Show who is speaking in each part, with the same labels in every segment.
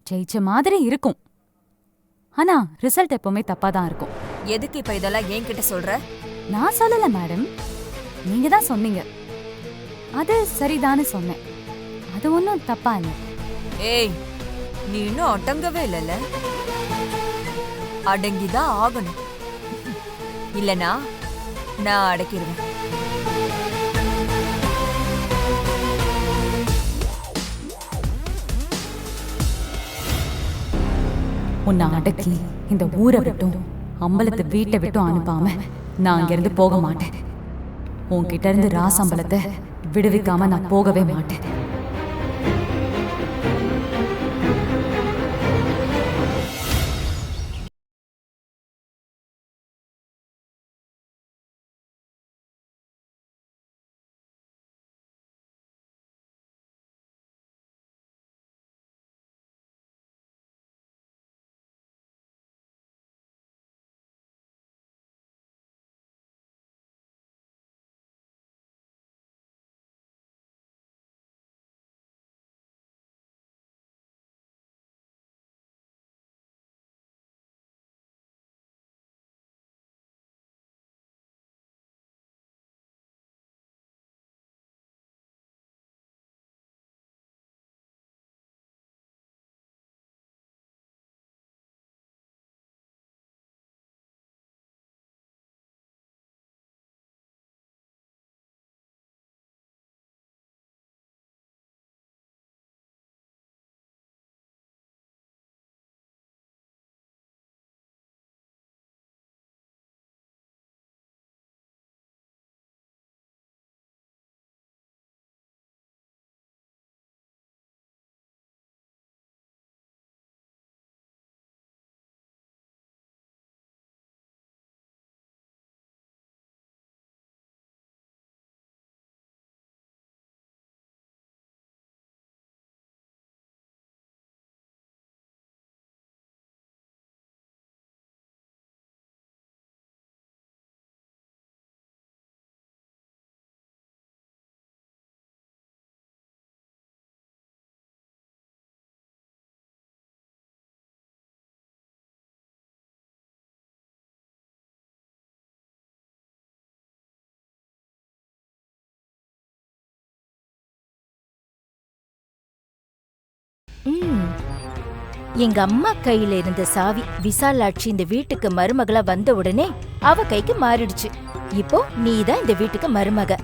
Speaker 1: ஜெயிச்ச மாதிரி இருக்கும். ஆனா ரிசல்ட் எப்பவுமே தப்பா தான் இருக்கும்.
Speaker 2: எதுக்கு இப்ப இதெல்லாம் என்கிட்ட சொல்ற?
Speaker 1: நான் சொல்லல மேடம், நீங்க தான் சொன்னீங்க. அது சரிதான்னு சொன்னேன். அது ஒன்றும் தப்பா இல்லை.
Speaker 2: ஏய், நீ இன்னும் அடங்கவே இல்லைல்ல? அடங்கிதான் ஆகணும், இல்லனா நான் அடக்கிடுவேன்.
Speaker 1: உன்னை அடக்கி இந்த ஊரை விட்டும் அம்பலத்தை வீட்டை விட்டும் அனுப்பாம நான் அங்கிருந்து போக மாட்டேன். உன்கிட்ட இருந்து ராசம்பலத்தை விடுவிக்காம நான் போகவே மாட்டேன்.
Speaker 3: எங்க அம்மா கையில இருந்த சாவி விசாலாட்சி இந்த வீட்டுக்கு மருமகளா வந்த உடனே அவ கைக்கு மாறிடுச்சு. இப்போ நீதான் இந்த வீட்டுக்கு மருமக.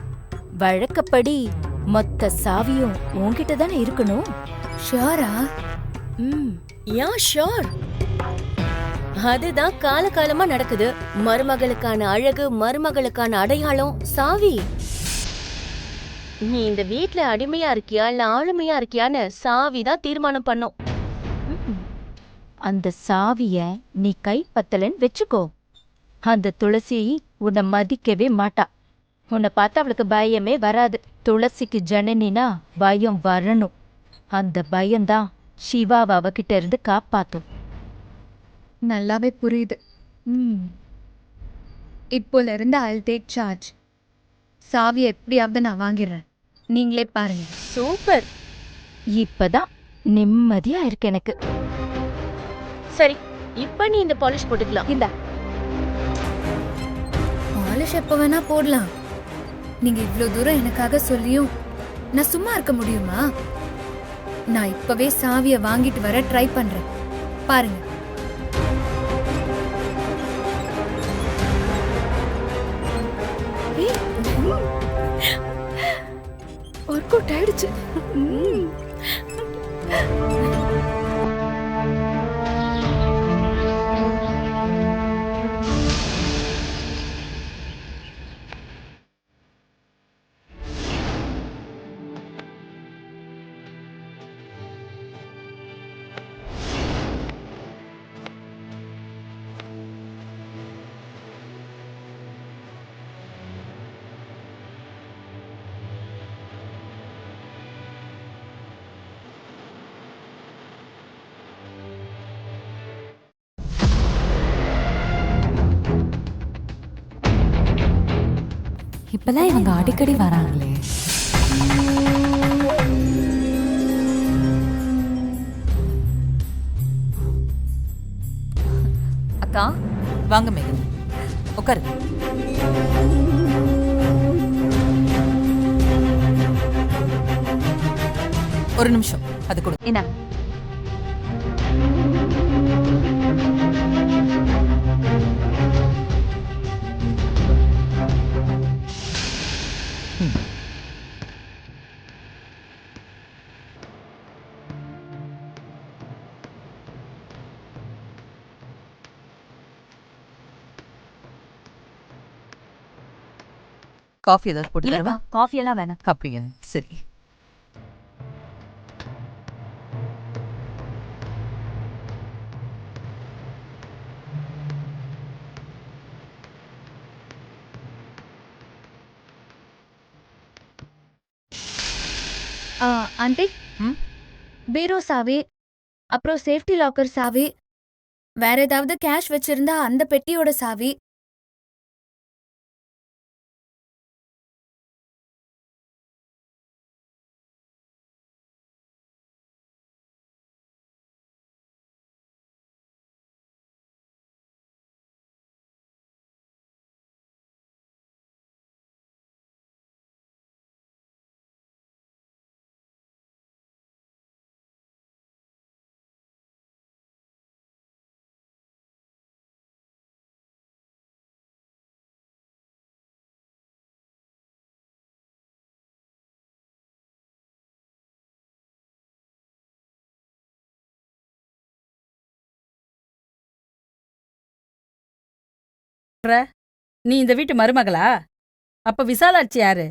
Speaker 3: வழக்கப்படி மொத்த சாவியும் உன்கிட்ட தானே இருக்கணும்.
Speaker 4: ஷியோரா?
Speaker 5: Yeah sure. அதுதான் காலகாலமா நடக்குது. மருமகளுக்கான அழகு, மருமகளுக்கான அடையாளம் சாவி. நீ இந்த வீட்ல அடிமையா இருக்கியா இல்ல ஆளுமையா இருக்கியான்னு சாவிதான் தீர்மானம் பண்ணும்.
Speaker 3: அந்த சாவிய நீ கைப்பத்தலன்னு வெச்சுக்கோ. அந்த துளசி உன்னை மதிக்கவே மாட்டா. உன்னை பார்த்தா அவளுக்கு பயமே வராது. துளசிக்கு ஜனனினா பயம் வரணும். அந்த பயம்தான் சிவாவை அவகிட்ட இருந்து காப்பாத்தும்.
Speaker 4: நல்லாவே புரியுது. இப்போல இருந்து I'll take charge. சாவியை எப்படியாவது நான் வாங்கிடுறேன். நீங்களே பாருங்க.
Speaker 5: சூப்பர்.
Speaker 3: இப்பதான் நிம்மதியா இருக்கு எனக்கு.
Speaker 5: சரி, இப்ப நீ இந்த பாலிஷ் போட்டுக்கலாம்.
Speaker 3: இந்த
Speaker 4: பாலிஷ் எப்ப வேணா போடலாம். நீங்க இவ்ளோ தூரம் எனக்காக சொல்லியும் நான் சும்மா இருக்க முடியுமா? நான் இப்பவே சாவியை வாங்கிட்டு வர ட்ரை பண்றேன். பாருங்க.
Speaker 5: ஒர்க் அவுட் ஆயிடுச்சு.
Speaker 1: இப்பெல்லாம் இவங்க அடிக்கடி வராங்களே.
Speaker 2: அக்கா
Speaker 6: வாங்க மேகன், உட்காரு. ஒரு நிமிஷம், அது கொடு.
Speaker 1: என்ன?
Speaker 6: காஃபி ஏதாவது போட்டு தரவா?
Speaker 1: காஃபி எல்லாம் வேணாம்.
Speaker 6: அப்படிங்க, சரி.
Speaker 4: ஆண்டி,
Speaker 6: ம்?
Speaker 4: பீரோ சாவி, அப்புறம் சேஃப்டி லாக்கர் சாவி, வேற ஏதாவது கேஷ் வச்சிருந்தா அந்த பெட்டியோட சாவி.
Speaker 7: நீ இந்த வீட்டு மருமகளா? அப்ப விசாலாட்சி யாரு?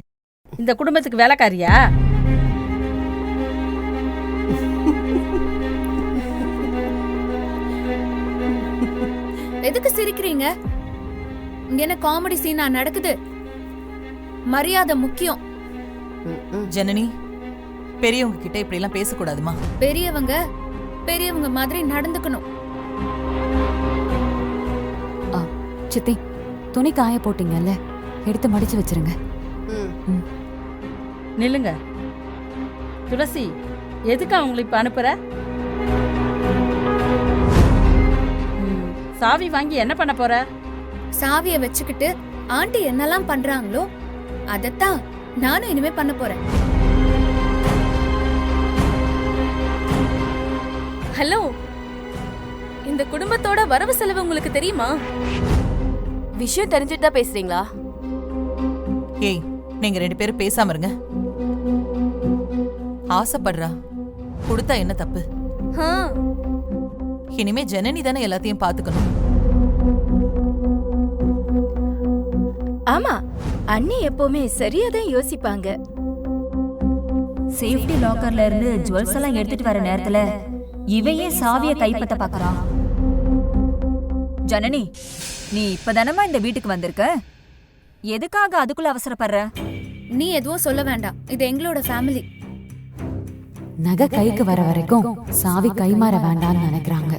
Speaker 7: இந்த குடும்பத்துக்கு வேலைக்காரியா?
Speaker 4: எதுக்கு சிரிக்கிறீங்க? இங்க என்ன காமெடி சீனா நடக்குது? மரியாதை முக்கியம்.
Speaker 6: ஜனனி, பெரியவங்க கிட்ட இப்படி எல்லாம் பேசக்கூடாதுமா.
Speaker 4: பெரியவங்க பெரியவங்க மாதிரி நடந்துக்கணும்.
Speaker 1: சித்தி, துணி காய போட்டீங்கல்ல, எடுத்து மடிச்சு வச்சிருங்க.
Speaker 7: நில்லுங்க. துளசி, எதுக்கு அவங்களை இப்ப அனுப்புற? சாவி வாங்கி என்ன பண்ண போற?
Speaker 4: சாவிய வச்சுக்கிட்டு ஆண்டி என்னெல்லாம் பண்றாங்களோ அதத்தான் நானும் இனிமே பண்ண போறேன்.
Speaker 8: ஹலோ, இந்த குடும்பத்தோட வரவு செலவு உங்களுக்கு தெரியுமா? விஷயம் தெரிஞ்சுட்டு தான் பேசுறீங்களா?
Speaker 6: ஏய், நீங்க 2 பேரும் பேசாம இருங்க. ஆசைப்படுறா, கொடுத்தா என்ன தப்பு? இனிமே ஜனனி தானே எல்லாத்தையும் பாத்துக்கணும்.
Speaker 5: ஆமா, அண்ணி எப்பவுமே சரியாதான் யோசிப்பாங்க.
Speaker 9: சேஃப்டி லாக்கர்ல இருந்து ஜுவல்ஸ் எல்லாம் எடுத்துட்டு வர நேரத்துல இவையே சாவிய கைப்பற்ற பாக்குறா. ஜனனி, நீ இப்பதானமா இந்த வீட்டுக்கு வந்திருக்க, எதுக்காக அதுக்குள்ள அவசரப்படுற?
Speaker 4: நீ எதுவும் சொல்ல வேண்டாம், இது எங்களோட ஃபேமிலி.
Speaker 1: நகை கைக்கு வர வரைக்கும் சாவி கைமாற வேண்டாம்னு நினைக்கிறாங்க.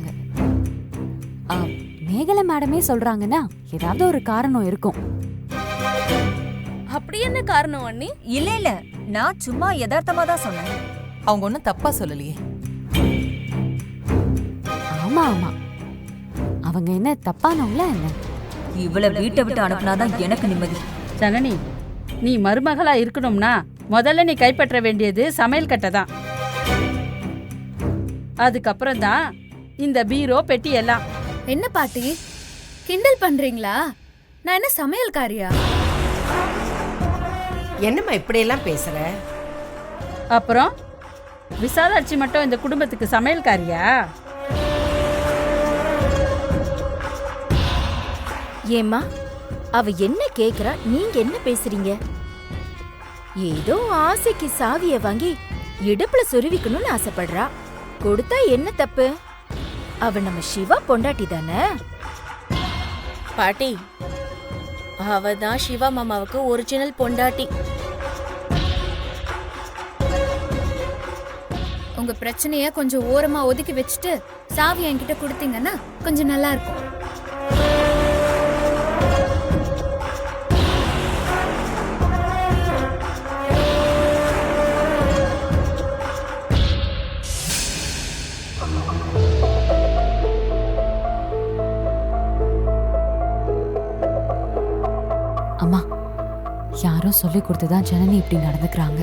Speaker 1: மேகலை மேடமே சொல்றாங்கன்னா ஏதாவது ஒரு காரணம் இருக்கும்.
Speaker 8: அப்படி என்ன காரணம் அண்ணி?
Speaker 9: இல்ல இல்ல, நான் சும்மா யதார்த்தமா தான் சொன்னேன்.
Speaker 6: அவங்க ஒன்னும் தப்பா சொல்லலையே.
Speaker 1: ஆமா ஆமா, அவங்க என்ன தப்பானவங்களா என்ன?
Speaker 9: இவள வீட்டை விட்டு அனுப்புனாதான் எனக்கு நிம்மதி.
Speaker 7: ஜனனி, நீ மருமகளா இருக்கணும்னா முதல்ல நீ கைப்பற்ற வேண்டியது சமையல் கட்டை தான். அதுக்கப்புறம் தான் இந்த பீரோ பெட்டி எல்லாம்.
Speaker 4: என்ன பாட்டி, கிண்டல் பண்றீங்களா? நான் என்ன சமையல்காரியா?
Speaker 10: என்னம்மா இப்படியெல்லாம் பேசுற?
Speaker 7: அப்புறம் விசாலாட்சி மட்டும் இந்த குடும்பத்துக்கு சமையல்காரியா?
Speaker 5: ஏம்மா, அவ என்ன கேக்குறா, நீங்க என்ன பேசுறீங்க? ஏதோ ஆசைக்கு சாவிய வாங்கி இடுப்புல சொருவிக்கணும்னு ஆசைப்படுறா. கொடுத்தா என்ன தப்பு? அவ நம்ம சிவா பொண்டாட்டி தானே. பாட்டி, அவ தான் சிவா மாமாவுக்கு ஒரிஜினல் பொண்டாட்டி.
Speaker 4: உங்க பிரச்சனைய கொஞ்சம் ஓரமா ஒதுக்கி வச்சுட்டு சாவி என்கிட்ட கொடுத்தீங்கன்னா கொஞ்சம் நல்லா இருக்கும்.
Speaker 1: யாரும் சொல்லி கொடுத்து தான் ஜனனி இப்படி நடந்துக்கிறாங்க.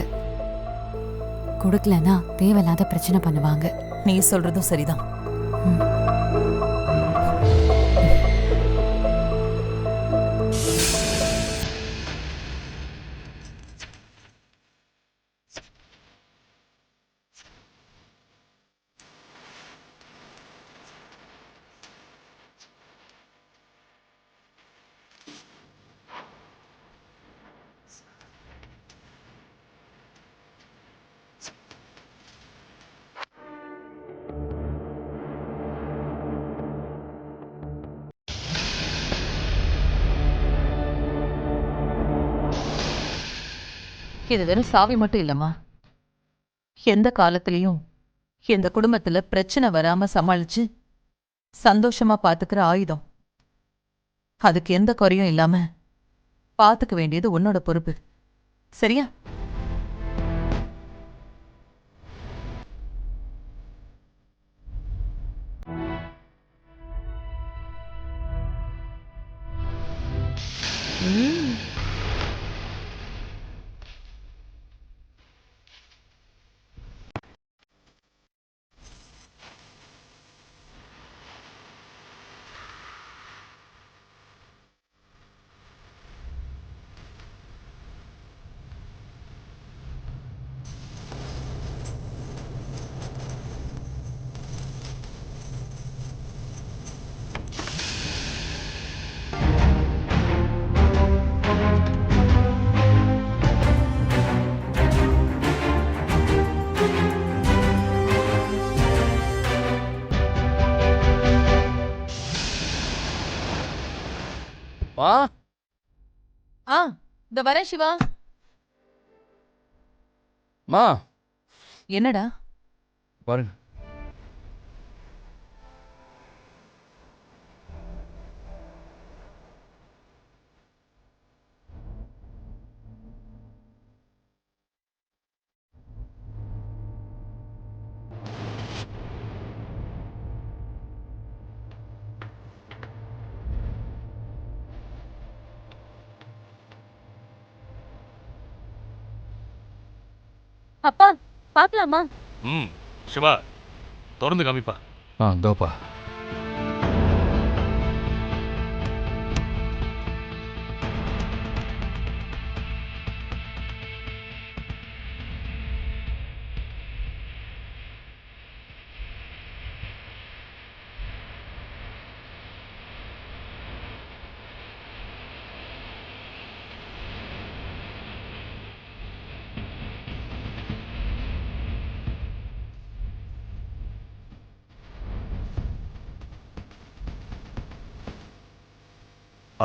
Speaker 1: கொடுக்கலன்னா தேவையில்லாத பிரச்சனை பண்ணுவாங்க.
Speaker 6: நீ சொல்றதும் சரிதான்.
Speaker 11: இது வெறும் சாவி மட்டும் இல்லம்மா. எந்த காலத்திலயும் எந்த குடும்பத்துல பிரச்சனை வராம சமாளிச்சு சந்தோஷமா பாத்துக்கிற ஆயுதம். அதுக்கு எந்த குறையும் இல்லாம பாத்துக்க வேண்டியது உன்னோட பொறுப்பு. சரியா? இந்த வரேன் சிவா.
Speaker 12: மா
Speaker 11: என்னடா
Speaker 12: பாருங்க.
Speaker 5: அப்பா பார்க்கலாமா?
Speaker 12: சிவா திறந்து காமிப்பா. தோப்பா.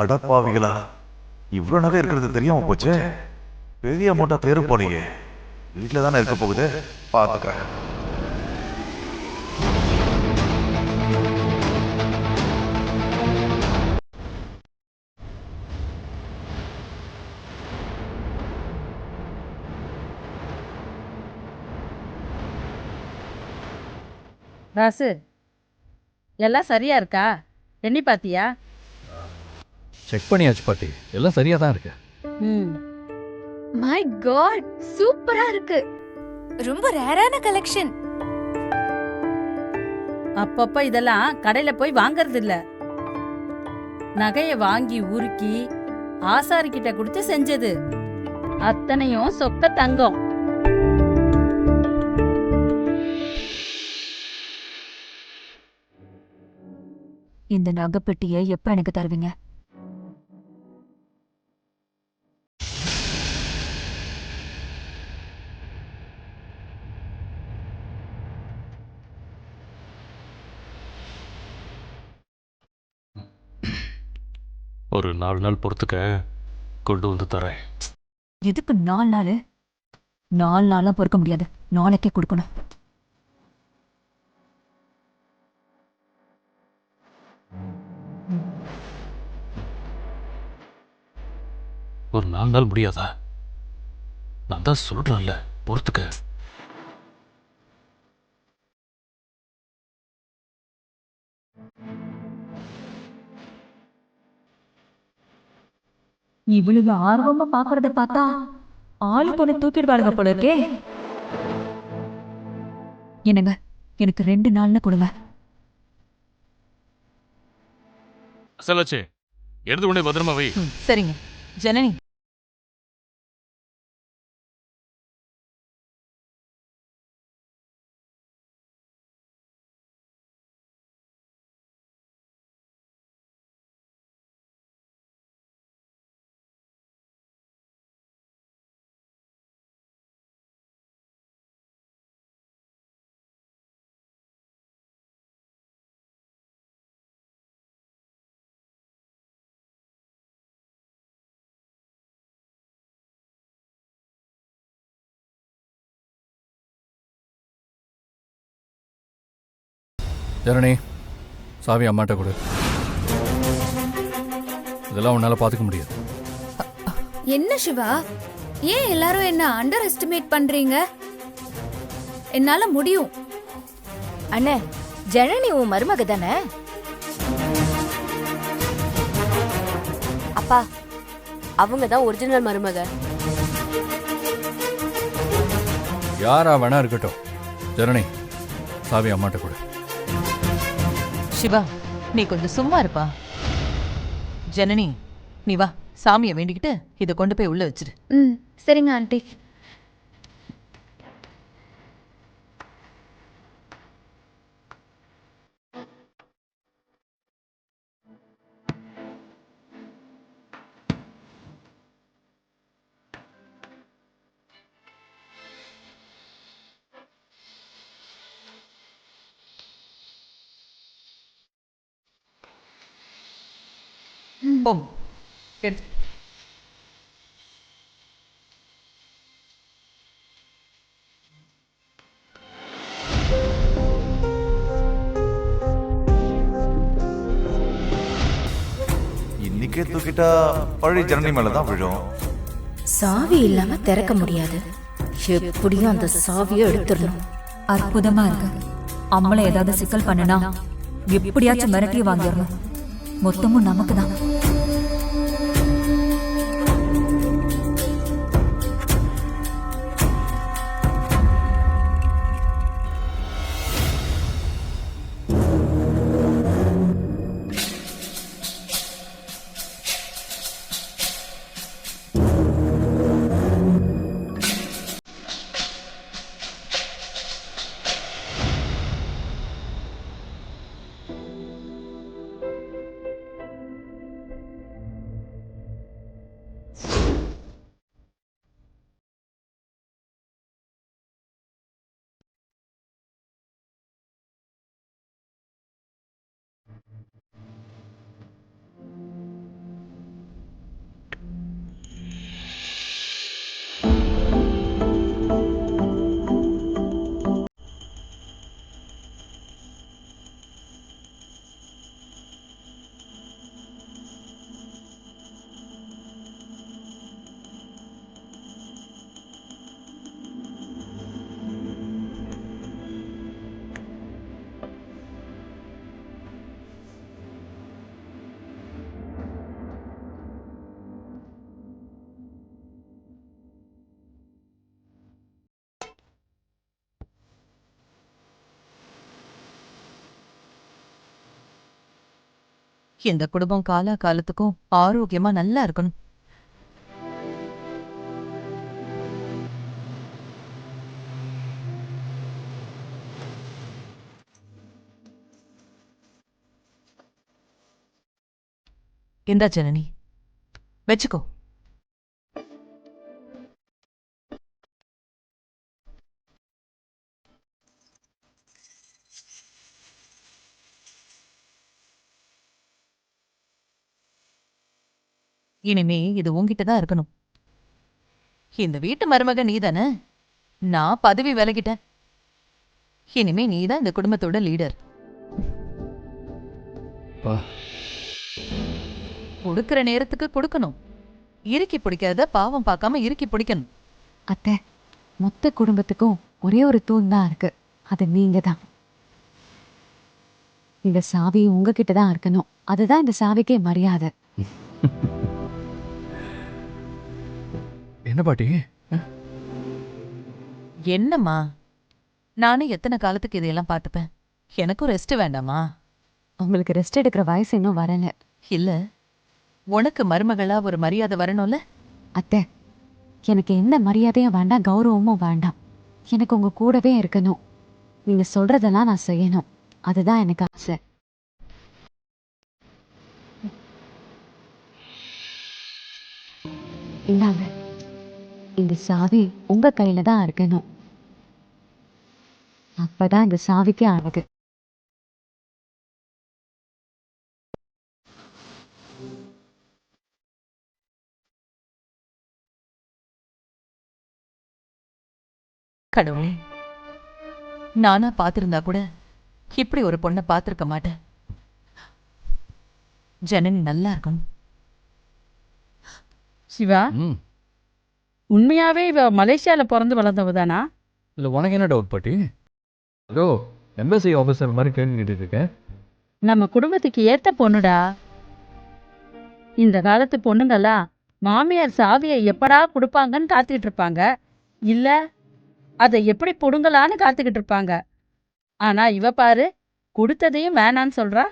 Speaker 13: அடப்பாவிகளா, இவ்வளவு நகை இருக்கிறது தெரியாம போச்சு. பெரிய அமௌண்டா தேர்வு போனீங்க. வீட்டுல தானே இருக்க போகுது, பாத்துக்கிறேன்.
Speaker 7: ராசு, எல்லாம் சரியா இருக்கா? எண்ணி பாத்தியா?
Speaker 12: செக் பண்ணியாச்சு பாட்டி, எல்லாம் சரியா தான் இருக்கு.
Speaker 4: மை காட், சூப்பரா இருக்கு. ரொம்ப ரேரான கலெக்ஷன்.
Speaker 7: அப்பப்ப இதெல்லாம் கடையில போய் வாங்கறது இல்ல. நகைய வாங்கி உருக்கி ஆசாரி கிட்ட கொடுத்து செஞ்சது. அத்தனையும் சொக்க தங்கம்.
Speaker 1: இந்த நகைப்பெட்டியை எப்ப எனக்கு தருவீங்க?
Speaker 12: ஒரு 4 நாள் பொறுத்துக்க, கொண்டு வந்து தரேன்.
Speaker 1: எதுக்கு 4 நாள்? 4 நாள்லாம் பொறுக்க முடியாது, நாளைக்கே கொடுக்கணும்.
Speaker 12: ஒரு 4 நாள் முடியாதா? நான் தான் சொல்றேன்ல, பொறுத்துக்க.
Speaker 1: இவ்வளவு ஆர்வமா பாக்குறத பார்த்தா ஆள் பொண்ணு தூக்கிடுவாளுங்க போல இருக்கே. என்னங்க, எனக்கு 2 நாள்னு கொடுங்க.
Speaker 12: அசலாச்சே, எடுத்து உடனே பத்திரமா வை.
Speaker 11: சரிங்க. ஜனனி,
Speaker 14: ஜனனி, சாவி அம்மாட்ட கொடு. இதெல்லாம் உன்னால பாத்துக்க முடியாது.
Speaker 4: என்ன சிவா, ஏன் எல்லாரும் என்ன அண்டர் எஸ்டிமேட் பண்றீங்க? என்னால முடியும்.
Speaker 3: அண்ணே, ஜனனி உன் மருமக தானே?
Speaker 5: அப்பா, அவங்க தான் ஒரிஜினல் மருமக.
Speaker 14: யாரா வேணா இருக்கட்டும். ஜனனி, சாவி அம்மாட்ட கொடு.
Speaker 11: சிவா, நீ கொஞ்சம் சும்மா இருப்பா. ஜனனி, நீ வா, சாமியை வேண்டிக்கிட்டு இதை கொண்டு போய் உள்ள வச்சிரு.
Speaker 4: சரிங்க ஆண்டி.
Speaker 11: போம். எடுத்து
Speaker 13: இன்னைக்கே தூக்கிட்டா பழி ஜனனி மேலதான் விழும்.
Speaker 3: சாவி இல்லாம திறக்க முடியாது. எப்படியும் அந்த சாவியை எடுத்துடணும்.
Speaker 1: அற்புதமா இருக்கு. அம்மளை ஏதாவது சிக்கல் பண்ணுனா எப்படியாச்சும் மிரட்டி வாங்கிடணும். மொத்தமும் நமக்கு தான்.
Speaker 11: இந்த குடும்பம் காலா காலத்துக்கும் ஆரோக்கியமா நல்லா இருக்கணும். இந்தா ஜனனி, வச்சுக்கோ. இனிமே இது உன்கிட்டதான் இருக்கணும். இந்த வீட்டு மருமக நீதானே? நான் பதவி விலகிட்டேன். இனிமே நீதான் இந்த குடும்பத்தோட லீடர். கொடுக்கிற நேரத்துக்கு கொடுக்கணும். இறுக்கி பிடிக்காத பாவம் பார்க்காம இறுக்கி பிடிக்கணும்.
Speaker 1: அத்தை, மொத்த குடும்பத்துக்கும் ஒரே ஒரு தூண் தான் இருக்கு. அது நீங்க தான். இந்த சாவி உங்ககிட்ட தான் இருக்கணும். அதுதான் இந்த சாவிக்கே மரியாதை.
Speaker 14: என்ன பாட்டி?
Speaker 11: என்னம்மா, நானும் எத்தனை காலத்துக்கு இதையெல்லாம் பார்த்துப்பேன். எனக்கும் ரெஸ்ட் வேண்டாமா?
Speaker 1: உங்களுக்கு ரெஸ்ட் எடுக்கிற வயசு இன்னும் வரல.
Speaker 11: இல்ல, உனக்கு மருமகளா ஒரு மரியாதை வரணும்ல?
Speaker 1: அத்தை, எனக்கு எந்த மரியாதையும் வேண்டாம், கௌரவமும் வேண்டாம். எனக்கு உங்க கூடவே இருக்கணும். நீங்க சொல்றதெல்லாம் நான் செய்யணும். அதுதான் எனக்கு ஆசை. இந்தாங்க, இந்த சாவி உங்க கையில தான் இருக்கணும். அப்பதான் இந்த சாவிக்கு அழகு.
Speaker 11: கடவுளே, நானா பார்த்திருந்தா கூட இப்படி ஒரு பொண்ணை பார்த்திருக்க மாட்டேன். ஜனனி நல்லா இருக்கணும்.
Speaker 7: சிவா, உண்மையாவே இவ மலேசியால பிறந்து வளர்ந்தவ தானா?
Speaker 14: இல்லை, உனக்கு என்ன டவுட் பாட்டி? அதோ எம்பசி ஆஃபீஸர் மாதிரி கேட்டுக்கிட்டு இருக்கேன்.
Speaker 7: நம்ம குடும்பத்துக்கு ஏத்த பொண்ணுடா. இந்த காலத்து பொண்ணுங்களா மாமியார் சாவியை எப்படா கொடுப்பாங்கன்னு காத்துக்கிட்டு இருப்பாங்க, இல்ல அதை எப்படி புடுங்கலான்னு காத்துக்கிட்டு இருப்பாங்க. ஆனா இவ பாரு, கொடுத்ததையும் வேணான்னு சொல்றா.